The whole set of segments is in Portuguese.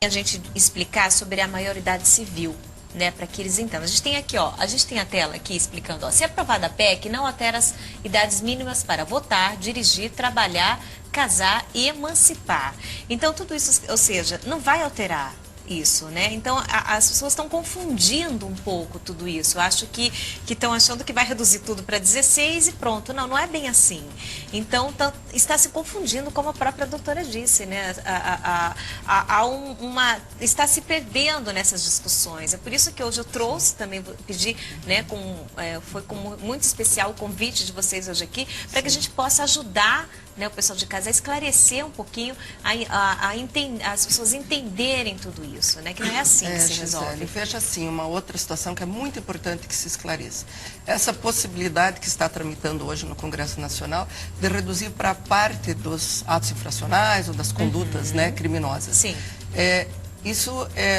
A gente explicar sobre a maioridade civil, né, para que eles entendam. A gente tem aqui, ó, a gente tem a tela aqui explicando, ó, se aprovada a PEC, não altera as idades mínimas para votar, dirigir, trabalhar, casar e emancipar. Então, tudo isso, ou seja, não vai alterar isso, né? Então, as pessoas estão confundindo um pouco tudo isso. Eu acho que estão achando que vai reduzir tudo para 16 e pronto. Não, não é bem assim. Então, está se confundindo, como a própria doutora disse, né? Está se perdendo nessas discussões. É por isso que hoje eu trouxe também, pedi, né, foi com muito especial o convite de vocês hoje aqui, para que a gente possa ajudar, né, o pessoal de casa a esclarecer um pouquinho, as pessoas entenderem tudo isso, né, que não é assim que se resolve. Gisele, veja assim, uma outra situação que é muito importante que se esclareça. Essa possibilidade que está tramitando hoje no Congresso Nacional de reduzir para parte dos atos infracionais ou das condutas, né, criminosas. Sim. Isso,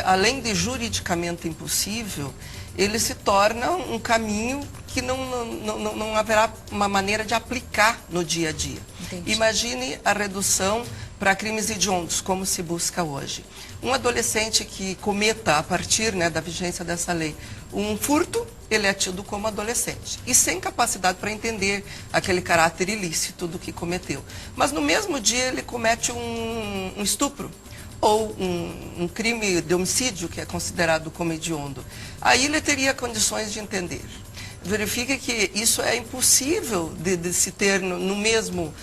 além de juridicamente impossível, ele se torna um caminho que não haverá uma maneira de aplicar no dia a dia. Entendi. Imagine a redução para crimes hediondos, como se busca hoje. Um adolescente que cometa, a partir, né, da vigência dessa lei, um furto, ele é tido como adolescente. E sem capacidade para entender aquele caráter ilícito do que cometeu. Mas no mesmo dia ele comete um estupro ou um crime de homicídio, que é considerado como hediondo. Aí ele teria condições de entender. Verifique que isso é impossível de se ter no mesmo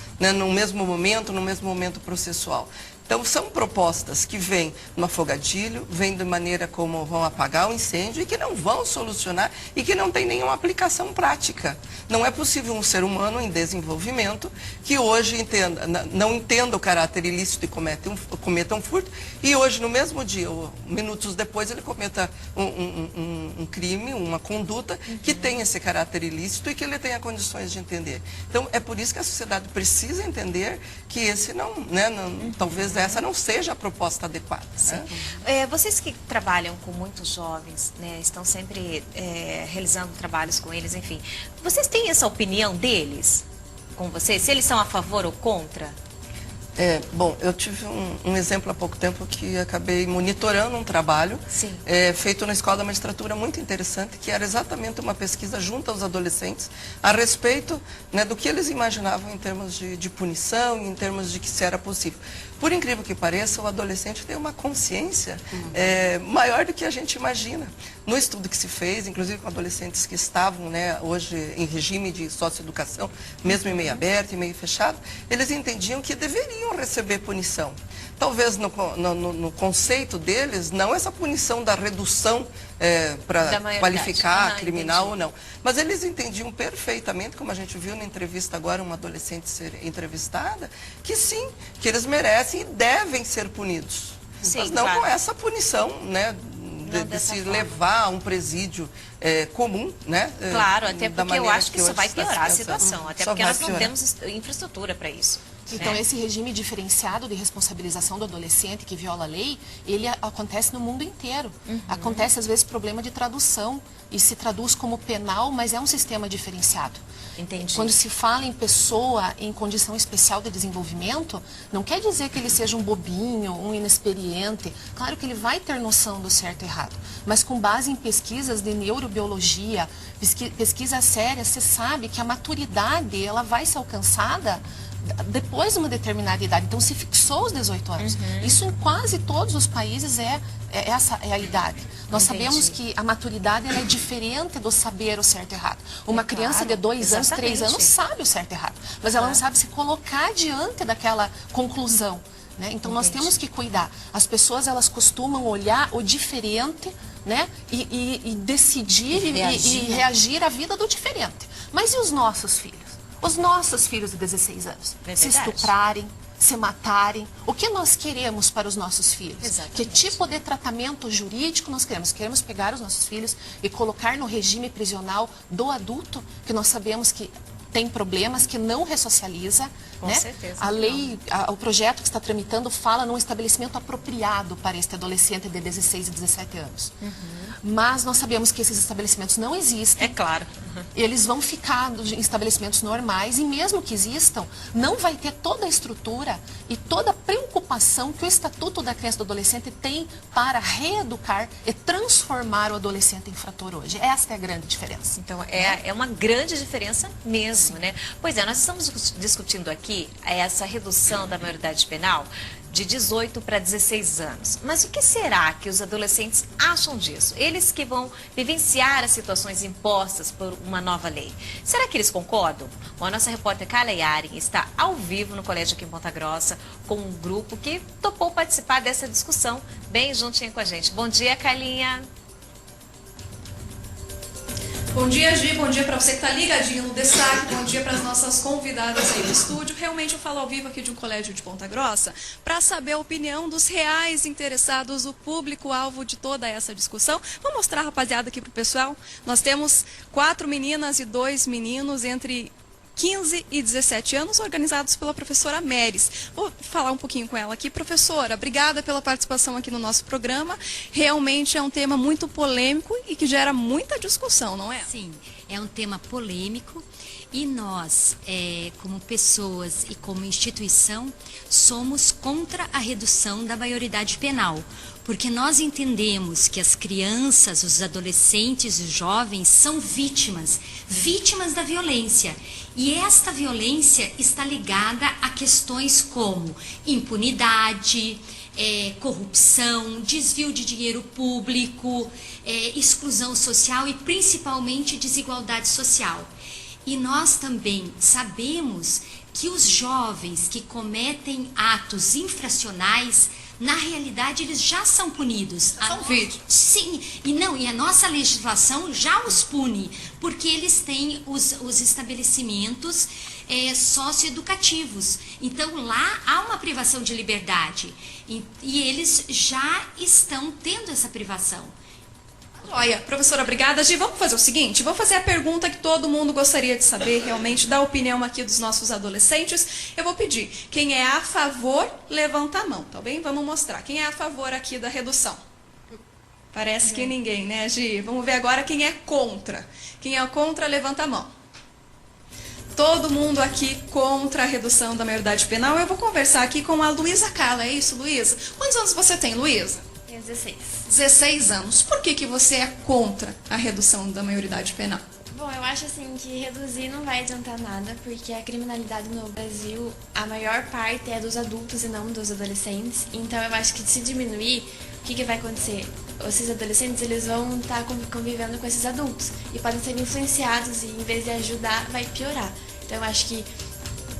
momento processual. Então, são propostas que vêm no afogadilho, vêm de maneira como vão apagar o incêndio e que não vão solucionar e que não tem nenhuma aplicação prática. Não é possível um ser humano em desenvolvimento que hoje não entenda o caráter ilícito e cometa um furto e hoje, no mesmo dia, ou minutos depois, ele cometa um crime, uma conduta que tem esse caráter ilícito e que ele tenha condições de entender. Então, é por isso que a sociedade precisa entender que esse talvez essa não seja a proposta adequada. Né? Vocês que trabalham com muitos jovens, né, estão sempre realizando trabalhos com eles, enfim, vocês têm essa opinião deles com vocês? Se eles são a favor ou contra? Bom, eu tive um exemplo há pouco tempo que acabei monitorando um trabalho feito na Escola da Magistratura muito interessante, que era exatamente uma pesquisa junto aos adolescentes a respeito, né, do que eles imaginavam em termos de punição, em termos de que se era possível. Por incrível que pareça, o adolescente tem uma consciência maior do que a gente imagina. No estudo que se fez, inclusive com adolescentes que estavam, né, hoje em regime de socioeducação, mesmo em meio aberto e meio fechado, eles entendiam que deveriam receber punição. Talvez no conceito deles, não essa punição da redução para qualificar criminal ou não. Mas eles entendiam perfeitamente, como a gente viu na entrevista agora, uma adolescente ser entrevistada, que sim, que eles merecem e devem ser punidos. Sim, mas não com essa punição, né? De se levar a um presídio comum, né? Claro, até porque eu acho que isso vai piorar a situação, até porque nós não temos infraestrutura para isso. Então, esse regime diferenciado de responsabilização do adolescente que viola a lei, ele acontece no mundo inteiro. Acontece, às vezes, problema de tradução e se traduz como penal, mas é um sistema diferenciado. Entendi. Quando se fala em pessoa em condição especial de desenvolvimento, não quer dizer que ele seja um bobinho, um inexperiente. Claro que ele vai ter noção do certo e errado, mas com base em pesquisas de neurobiologia, pesquisa séria, você sabe que a maturidade ela vai ser alcançada depois de uma determinada idade. Então, se fixou os 18 anos. Isso em quase todos os países essa é a idade. Nós sabemos que a maturidade ela é diferente do saber o certo e errado. Uma criança de 2 anos, 3 anos sabe o certo e errado, mas ela não sabe se colocar diante daquela conclusão. Né? Então, nós temos que cuidar. As pessoas, elas costumam olhar o diferente, né? e decidir e reagir à vida do diferente. Mas e os nossos filhos? Os nossos filhos de 16 anos, se estuprarem, se matarem, o que nós queremos para os nossos filhos? Exatamente. Que tipo de tratamento jurídico nós queremos? Queremos pegar os nossos filhos e colocar no regime prisional do adulto, que nós sabemos que tem problemas, que não ressocializa. Com certeza. A lei, o projeto que está tramitando fala num estabelecimento apropriado para este adolescente de 16 e 17 anos. Mas nós sabemos que esses estabelecimentos não existem. É claro. Eles vão ficar em estabelecimentos normais e mesmo que existam, não vai ter toda a estrutura e toda a preocupação que o Estatuto da Criança e do Adolescente tem para reeducar e transformar o adolescente infrator hoje. Esta é a grande diferença. Então, é uma grande diferença mesmo, né? Pois é, nós estamos discutindo aqui essa redução da maioridade penal de 18 para 16 anos. Mas o que será que os adolescentes acham disso? Eles que vão vivenciar as situações impostas por uma nova lei. Será que eles concordam? Bom, a nossa repórter Carla Yaren está ao vivo no colégio aqui em Ponta Grossa com um grupo que topou participar dessa discussão bem juntinho com a gente. Bom dia, Carlinha. Bom dia, Gi. Bom dia para você que está ligadinho no destaque. Bom dia para as nossas convidadas aí do estúdio. Realmente eu falo ao vivo aqui de um colégio de Ponta Grossa para saber a opinião dos reais interessados, o público-alvo de toda essa discussão. Vou mostrar, rapaziada, aqui para o pessoal. Nós temos 4 meninas e 2 meninos entre 15 e 17 anos, organizados pela professora Meres. Vou falar um pouquinho com ela aqui. Professora, obrigada pela participação aqui no nosso programa. Realmente é um tema muito polêmico e que gera muita discussão, não é? Sim, é um tema polêmico e nós, como pessoas e como instituição, somos contra a redução da maioridade penal. Porque nós entendemos que as crianças, os adolescentes e os jovens são vítimas da violência. E esta violência está ligada a questões como impunidade, corrupção, desvio de dinheiro público, exclusão social e principalmente desigualdade social. E nós também sabemos que os jovens que cometem atos infracionais, na realidade, eles já são punidos. São vítimas. Sim, e a nossa legislação já os pune, porque eles têm os estabelecimentos socioeducativos. Então, lá há uma privação de liberdade e eles já estão tendo essa privação. Olha, professora, obrigada. Gi, vamos fazer o seguinte, vou fazer a pergunta que todo mundo gostaria de saber, realmente, da opinião aqui dos nossos adolescentes. Eu vou pedir, quem é a favor, levanta a mão, tá bem? Vamos mostrar. Quem é a favor aqui da redução? Parece que ninguém, né, Gi? Vamos ver agora quem é contra. Quem é contra, levanta a mão. Todo mundo aqui contra a redução da maioridade penal. Eu vou conversar aqui com a Luísa Carla, é isso, Luísa? Quantos anos você tem, Luísa? Tenho 16. 16 anos. Por que você é contra a redução da maioridade penal? Bom, eu acho assim que reduzir não vai adiantar nada, porque a criminalidade no Brasil, a maior parte é dos adultos e não dos adolescentes. Então eu acho que se diminuir, o que vai acontecer? Esses adolescentes, eles vão estar convivendo com esses adultos e podem ser influenciados e em vez de ajudar, vai piorar. Então eu acho que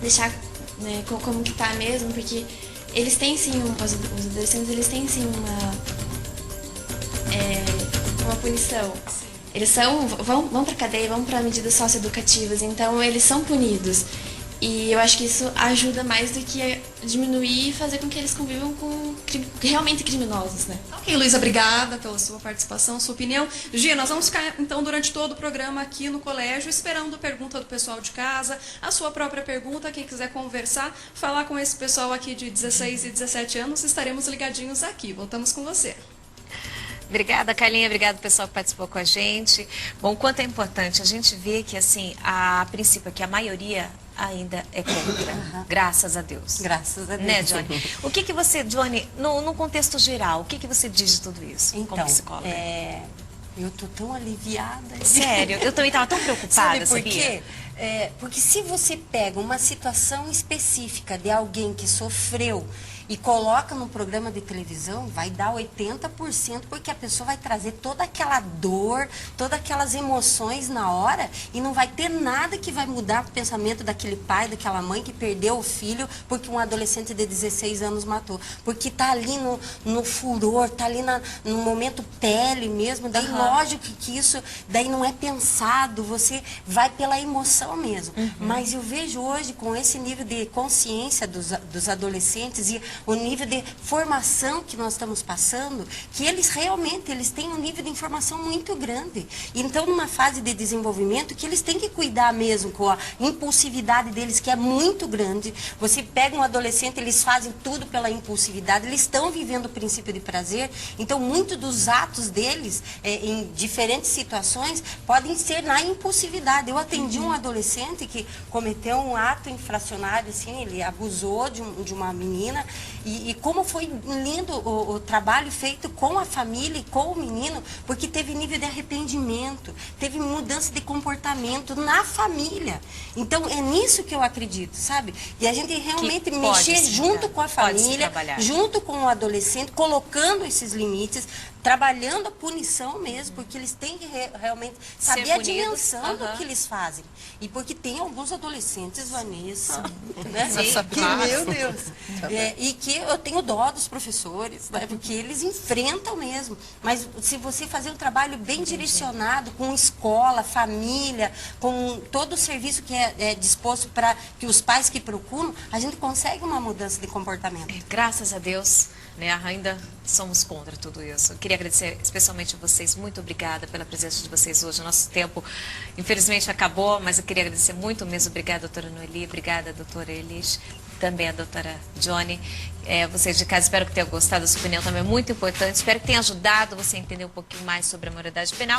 deixar, né, como que tá mesmo, porque eles têm sim, os adolescentes, eles têm sim uma punição. Eles vão pra cadeia, vão pra medidas socioeducativas, então eles são punidos. E eu acho que isso ajuda mais do que diminuir e fazer com que eles convivam com realmente criminosos, né? Ok, Luísa, obrigada pela sua participação, sua opinião. Gia, nós vamos ficar, então, durante todo o programa aqui no colégio, esperando a pergunta do pessoal de casa, a sua própria pergunta, quem quiser conversar, falar com esse pessoal aqui de 16 e 17 anos, estaremos ligadinhos aqui. Voltamos com você. Obrigada, Carlinha. Obrigada, pessoal que participou com a gente. Bom, quanto é importante a gente ver que, assim, a princípio, que a maioria ainda é contra. Graças a Deus. Graças a Deus. Né, Johnny? O que você, Johnny, no contexto geral, o que você diz de tudo isso como psicóloga? Eu tô tão aliviada. Sério, eu também estava tão preocupada, Sabe por sabia? quê? Porque se você pega uma situação específica de alguém que sofreu e coloca num programa de televisão, vai dar 80%, porque a pessoa vai trazer toda aquela dor, todas aquelas emoções na hora e não vai ter nada que vai mudar o pensamento daquele pai, daquela mãe que perdeu o filho porque um adolescente de 16 anos matou. Porque tá ali no furor, tá ali no momento pele mesmo, daí lógico que isso daí não é pensado, você vai pela emoção. redução mesmo. Mas eu vejo hoje, com esse nível de consciência dos adolescentes e o nível de formação que nós estamos passando, que eles realmente têm um nível de informação muito grande. Então, numa fase de desenvolvimento, que eles têm que cuidar mesmo com a impulsividade deles, que é muito grande. Você pega um adolescente, eles fazem tudo pela impulsividade, eles estão vivendo o princípio de prazer, então muitos dos atos deles, em diferentes situações, podem ser na impulsividade. Eu atendi um adolescente que cometeu um ato infracionário, assim, ele abusou de uma menina, e como foi lindo o trabalho feito com a família e com o menino, porque teve nível de arrependimento, teve mudança de comportamento na família. Então, é nisso que eu acredito, sabe? E a gente realmente mexer junto com a família, junto com o adolescente, colocando esses limites, trabalhando a punição mesmo, porque eles têm que realmente saber a dimensão do que eles fazem. E porque tem alguns adolescentes, Vanessa, né? Que, meu Deus, e que eu tenho dó dos professores, né? Porque eles enfrentam mesmo. Mas se você fazer um trabalho bem direcionado, com escola, família, com todo o serviço que é disposto para que os pais que procuram, a gente consegue uma mudança de comportamento. Graças a Deus, né, ainda somos contra tudo isso. Eu queria agradecer especialmente a vocês, muito obrigada pela presença de vocês hoje. O nosso tempo, infelizmente, acabou, mas eu queria agradecer muito mesmo. Obrigada, doutora Noeli, obrigada, doutora Elis, também a doutora Johnny. Vocês de casa, espero que tenham gostado, a sua opinião também é muito importante. Espero que tenha ajudado você a entender um pouquinho mais sobre a maioridade penal.